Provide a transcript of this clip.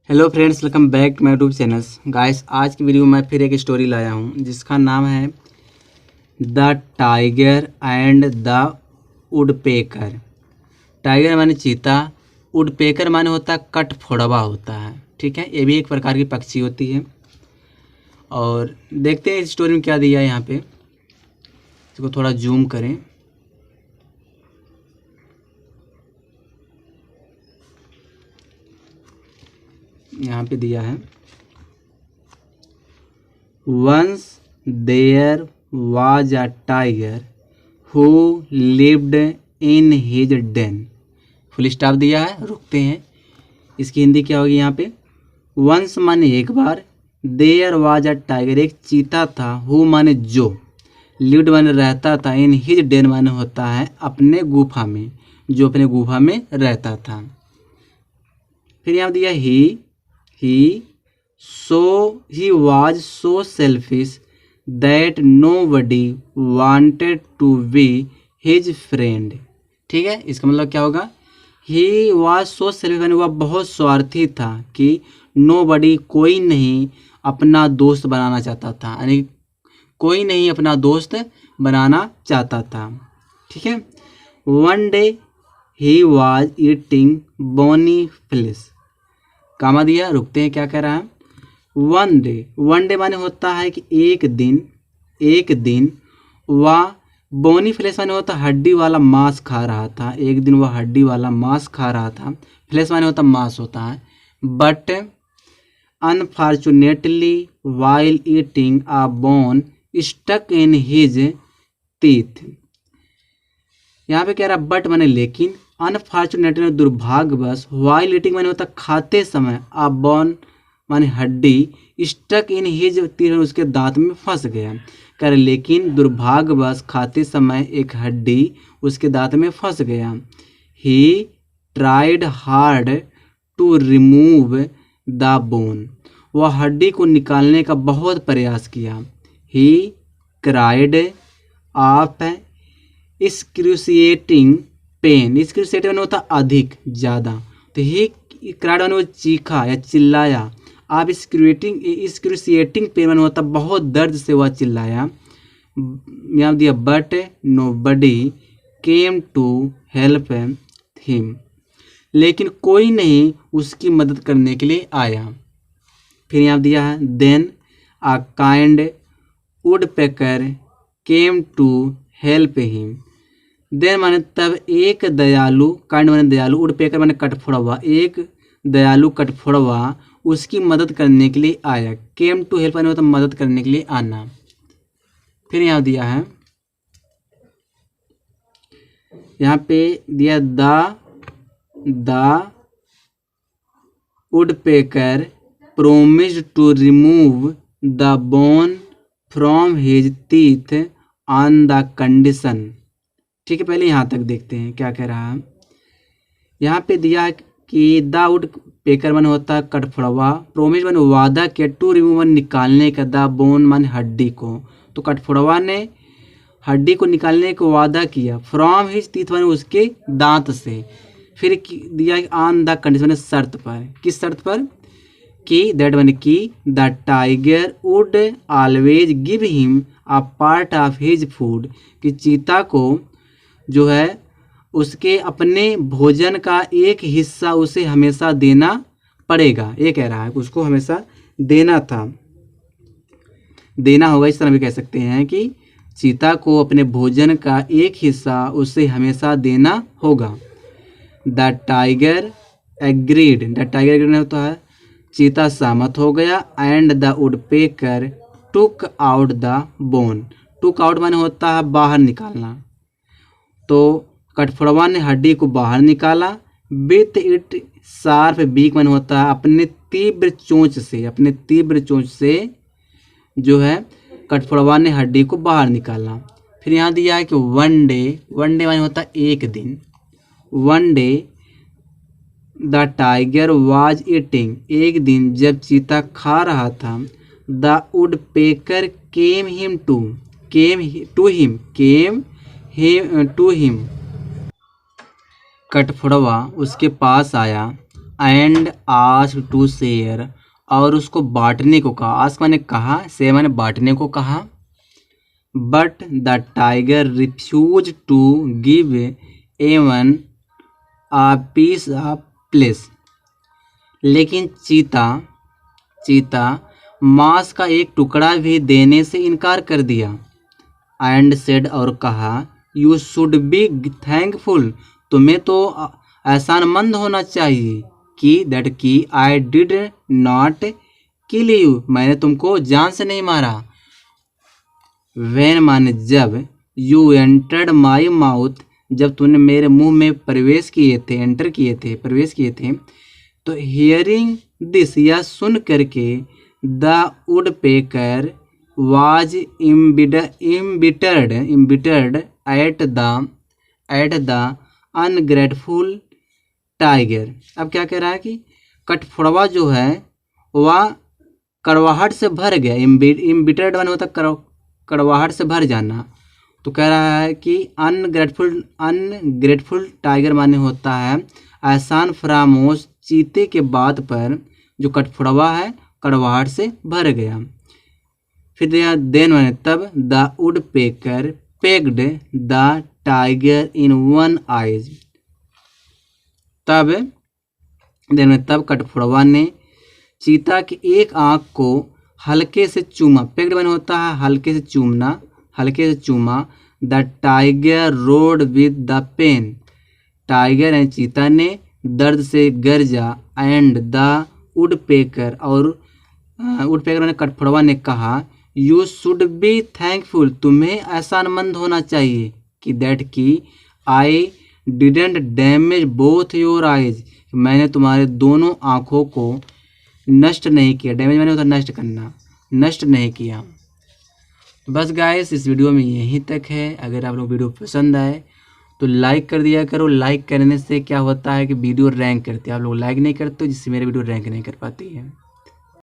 Hello friends, welcome back to my YouTube channels. Guys, आज की video में फिर एक स्टोरी लाया हूँ जिसका नाम है the tiger and the woodpecker. Tiger माने चीता, वुडपेकर माने होता है कठफोड़वा होता है। ठीक है, ये भी एक प्रकार की पक्षी होती है। और देखते हैं इस स्टोरी में क्या दिया है। यहाँ पे इसको थोड़ा जूम करें। यहाँ पे दिया है, once there was a tiger who lived in his den. Full stop दिया है, रुकते हैं। इसकी हिंदी क्या होगी यहाँ पे? वंस माने एक बार, देयर वाज अ टाइगर एक चीता था, हु माने जो, लिव्ड माने रहता था, इन हिज डेन माने होता है अपने गुफा में, जो अपने गुफा में रहता था। फिर यहाँ दिया he was so selfish that nobody wanted to be his friend। ठीक है, इसका मतलब क्या होगा? he was so selfish यानी वह बहुत स्वार्थी था कि nobody कोई नहीं अपना दोस्त बनाना चाहता था, यानी कोई नहीं अपना दोस्त बनाना चाहता था। ठीक है, one day he was eating bony flesh। कामा दिया, रुकते हैं। क्या कह रहा है? वन डे माने होता है कि एक दिन वह बोनी फ्लेश माने होता हड्डी वाला मांस खा रहा था। एक दिन वह हड्डी वाला मांस खा रहा था। फ्लेश माने होता मांस होता है। But unfortunately while eating a bone stuck in his teeth. यहाँ पे कह रहा बट माने लेकिन, अनफॉर्चुनेटली दुर्भाग्यवश, वाइल ईटिंग माने होता खाते समय, अ बोन माने हड्डी, स्टक इन हिज टीथ उसके दांत में फंस गया। कह रहे लेकिन दुर्भाग्यवश खाते समय एक हड्डी उसके दांत में फंस गया। He tried hard to remove the bone. वह हड्डी को निकालने का बहुत प्रयास किया। He cried of excruciating pain. Excruciating माने होता अधिक, ज़्यादा। तो ही क्राइड माने वो चीखा या चिल्लाया। आप एक्सक्रूशिएटिंग पेन माने होता बहुत दर्द से वह चिल्लाया। यहाँ दिया but nobody came to help him. लेकिन कोई नहीं उसकी मदद करने के लिए आया। फिर यहाँ दिया है then a kind woodpecker came to help him. Then माने तब एक दयालु, काइंड माने दयालु, वुडपेकर माने कठफोड़वा, एक दयालु कठफोड़वा उसकी मदद करने के लिए आया। केम टू हेल्प माने होता मदद करने के लिए आना। फिर यहाँ दिया है, यहाँ पे दिया the woodpecker promised to remove the bone from his teeth on the condition. ठीक है, पहले यहाँ तक देखते हैं क्या कह रहा है। यहाँ पे दिया कि द वुडपेकर माने होता है कठफोड़वा, प्रोमिस माने वादा किया, टू रिमूव माने निकालने का, द बोन माने हड्डी को। तो कठफोड़वा ने हड्डी को निकालने को वादा किया, फ्रॉम हिज टीथ माने उसके दांत से। फिर दिया ऑन द कंडीशन माने शर्त पर। किस शर्त पर? कि दैट माने कि the tiger would always give him a part of his food, कि चीता को जो है उसके अपने भोजन का एक हिस्सा उसे हमेशा देना पड़ेगा। ये कह रहा है कि उसको हमेशा देना था, देना होगा। इस तरह भी कह सकते हैं कि चीता को अपने भोजन का एक हिस्सा उसे हमेशा देना होगा। The tiger agreed. The tiger agreed होता है चीता सहमत हो गया। And the woodpecker took out the bone. Took out माने होता है बाहर निकालना। तो कठफोड़वा ने हड्डी को बाहर निकाला। विथ इट शार्प बीक माने होता है अपने तीव्र चोंच से, अपने तीव्र चोंच से जो है कठफोड़वा ने हड्डी को बाहर निकाला। फिर यहाँ दिया है कि वन डे माने होता है एक दिन। One day the tiger was eating. एक दिन जब चीता खा रहा था। The woodpecker came to him. कठफोड़वा उसके पास आया। एंड आस्क्ड टू शेयर, और उसको बांटने को कहा। आस्क मैंने कहा, शेयर मैंने बांटने को कहा। But the tiger refuse to give even a piece of flesh, लेकिन चीता मांस का एक टुकड़ा भी देने से इनकार कर दिया। एंड सेड, और कहा, यू शुड बी थैंकफुल, तुम्हें तो एहसानमंद होना चाहिए कि दैट की I did not kill you, मैंने तुमको जान से नहीं मारा। व्हेन माने जब, यू एंटर्ड माई माउथ, जब तूने मेरे मुंह में प्रवेश किए थे। तो हियरिंग दिस, यह सुन करके, the woodpecker was embittered at the ungrateful tiger. अब क्या कह रहा है कि कठफोड़वा जो है वह कड़वाहट से भर गया। इम्बिटर्ड वन होता कड़वाहट से भर जाना। तो कह रहा है कि अनग्रेटफुल टाइगर माने होता है एहसान फरामोश चीते के बात पर जो कठफोड़वा है कड़वाहट से भर गया। फिर देन माने तब, the wood picker pegged the tiger in one eyes, तब कठफोड़वा ने चीता की एक आंख को हल्के से चूमा। पेग्ड माने होता है हल्के से चूमा। The tiger roared with the pain, tiger यानी चीता ने दर्द से गरजा। एंड द वुडपेकर, और वुडपेकर ने कठफोड़वा ने कहा, यू शुड बी थैंकफुल, तुम्हें एहसानमंद होना चाहिए कि दैट की I didn't damage both your eyes, मैंने तुम्हारे दोनों आँखों को नष्ट नहीं किया। डैमेज मैंने होता नष्ट करना, नष्ट नहीं किया। बस गाइस इस वीडियो में यहीं तक है। अगर आप लोग वीडियो पसंद आए तो लाइक कर दिया करो। लाइक करने से क्या होता है कि वीडियो रैंक करती है। आप लोग लाइक नहीं करते जिससे मेरे वीडियो रैंक नहीं कर पाती है।